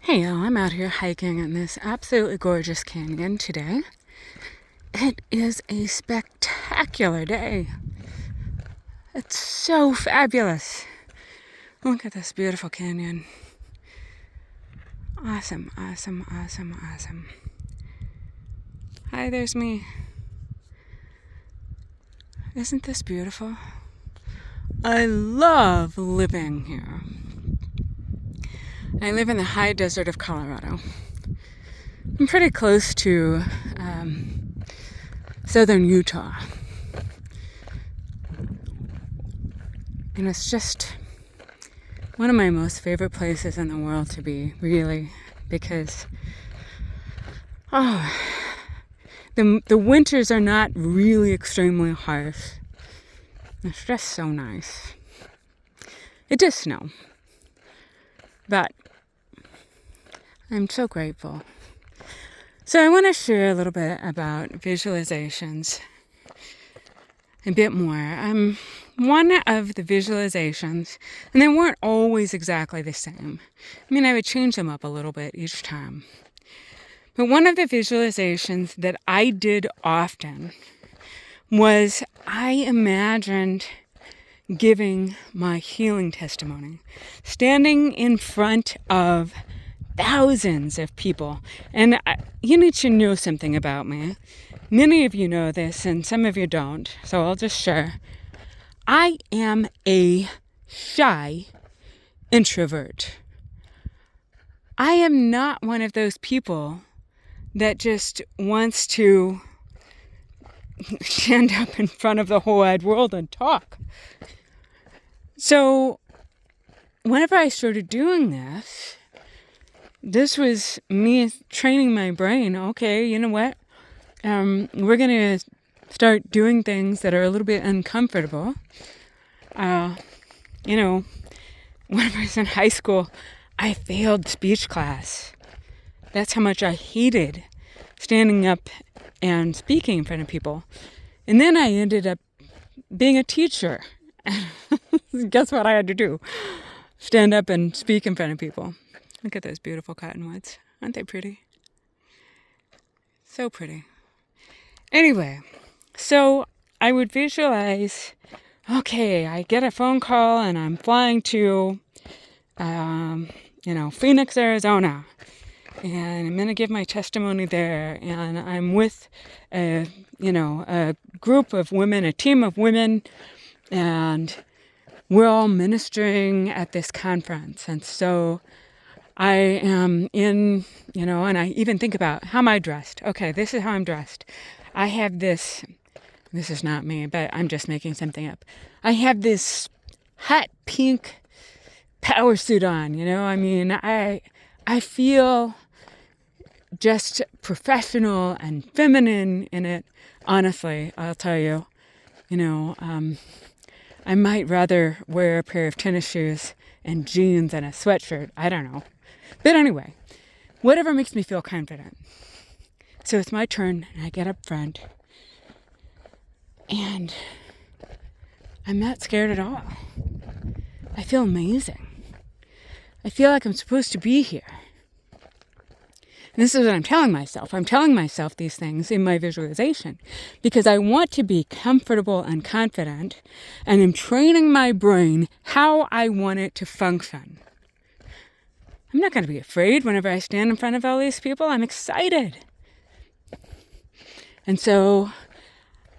Hey y'all, I'm out here hiking in this absolutely gorgeous canyon today. It is a spectacular day. It's so fabulous. Look at this beautiful canyon. Awesome, awesome, awesome, awesome. Hi, there's me. Isn't this beautiful? I love living here. I live in the high desert of Colorado. I'm pretty close to southern Utah. And it's just one of my most favorite places in the world to be, really, because the winters are not really extremely harsh. It's just so nice. It does snow, but I'm so grateful. So I want to share a little bit about visualizations, a bit more. One of the visualizations, and they weren't always exactly the same. I mean, I would change them up a little bit each time. But one of the visualizations that I did often was I imagined giving my healing testimony, standing in front of thousands of people. And you need to know something about me. Many of you know this and some of you don't, so I'll just share. I am a shy introvert. I am not one of those people that just wants to stand up in front of the whole wide world and talk. So whenever I started doing this was me training my brain. Okay, you know what? We're going to start doing things that are a little bit uncomfortable. When I was in high school, I failed speech class. That's how much I hated standing up and speaking in front of people. And then I ended up being a teacher. Guess what I had to do? Stand up and speak in front of people. Look at those beautiful cottonwoods. Aren't they pretty? So pretty. Anyway, so I would visualize, okay, I get a phone call and I'm flying to, Phoenix, Arizona. And I'm going to give my testimony there. And I'm with a group of women, a team of women, and we're all ministering at this conference. And so I am in, and I even think about, how am I dressed? Okay, this is how I'm dressed. I have this is not me, but I'm just making something up. I have this hot pink power suit on, I feel just professional and feminine in it. Honestly, I'll tell you, I might rather wear a pair of tennis shoes and jeans and a sweatshirt. I don't know. But anyway, whatever makes me feel confident. So it's my turn, and I get up front, and I'm not scared at all. I feel amazing. I feel like I'm supposed to be here. And this is what I'm telling myself. I'm telling myself these things in my visualization because I want to be comfortable and confident, and I'm training my brain how I want it to function. I'm not going to be afraid whenever I stand in front of all these people. I'm excited. And so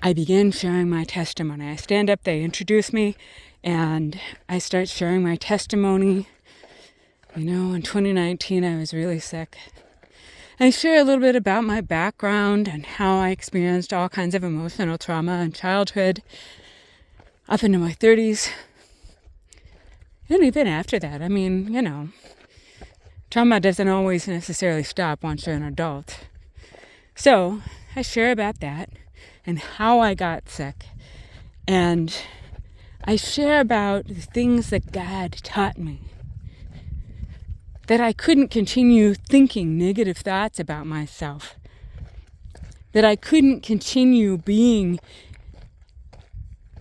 I begin sharing my testimony. I stand up, they introduce me, and I start sharing my testimony. In 2019, I was really sick. I share a little bit about my background and how I experienced all kinds of emotional trauma in childhood up into my 30s. And even after that, trauma doesn't always necessarily stop once you're an adult. So I share about that and how I got sick. And I share about the things that God taught me. That I couldn't continue thinking negative thoughts about myself. That I couldn't continue being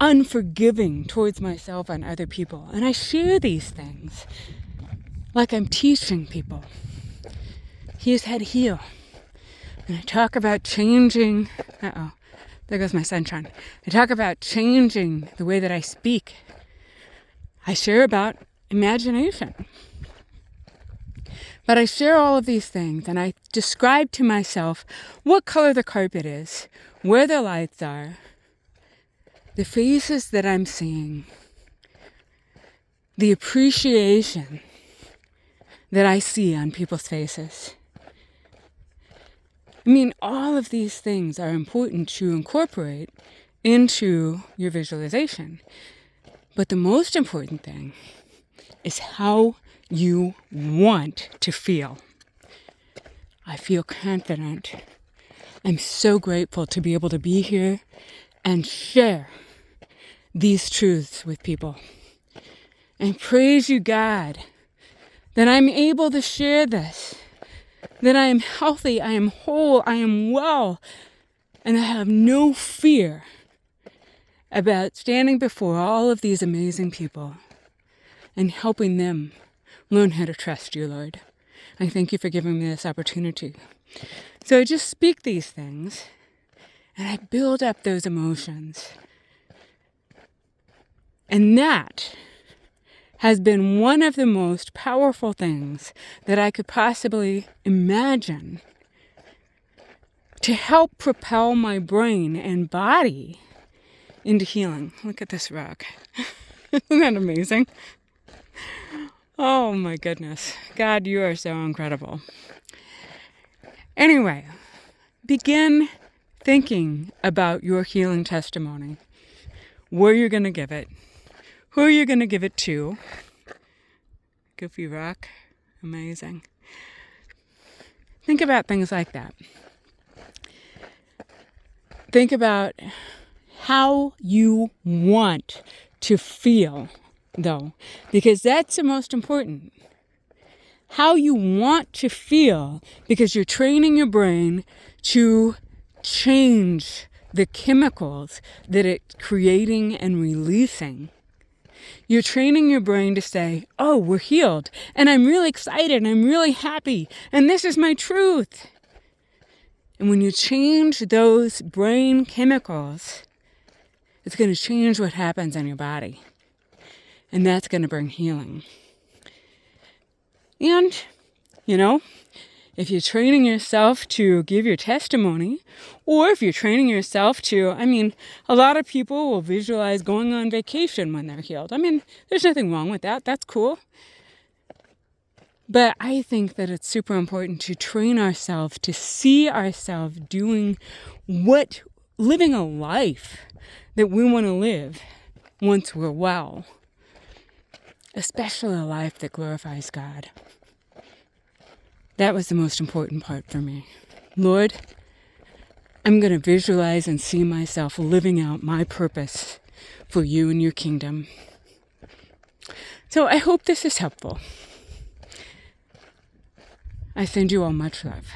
unforgiving towards myself and other people. And I share these things like I'm teaching people. He has had heal. And I talk about changing, there goes my sunshine. I talk about changing the way that I speak. I share about imagination. But I share all of these things and I describe to myself what color the carpet is, where the lights are, the faces that I'm seeing, the appreciation that I see on people's faces. I mean, all of these things are important to incorporate into your visualization. But the most important thing is how you want to feel. I feel confident. I'm so grateful to be able to be here and share these truths with people. And praise you, God, that I'm able to share this, that I am healthy, I am whole, I am well, and I have no fear about standing before all of these amazing people and helping them learn how to trust you, Lord. I thank you for giving me this opportunity. So I just speak these things and I build up those emotions. And that has been one of the most powerful things that I could possibly imagine to help propel my brain and body into healing. Look at this rock. Isn't that amazing? Oh my goodness. God, you are so incredible. Anyway, begin thinking about your healing testimony. Where you're going to give it. Who you're going to give it to. Goofy rock. Amazing. Think about things like that. Think about how you want to feel, though, because that's the most important. How you want to feel, because you're training your brain to change the chemicals that it's creating and releasing. You're training your brain to say, oh, we're healed, and I'm really excited, I'm really happy, and this is my truth. And when you change those brain chemicals, it's going to change what happens in your body. And that's going to bring healing. And, if you're training yourself to give your testimony, or if you're training yourself to, a lot of people will visualize going on vacation when they're healed. There's nothing wrong with that. That's cool. But I think that it's super important to train ourselves to see ourselves living a life that we want to live once we're well. Especially a life that glorifies God. That was the most important part for me. Lord, I'm going to visualize and see myself living out my purpose for you and your kingdom. So I hope this is helpful. I send you all much love.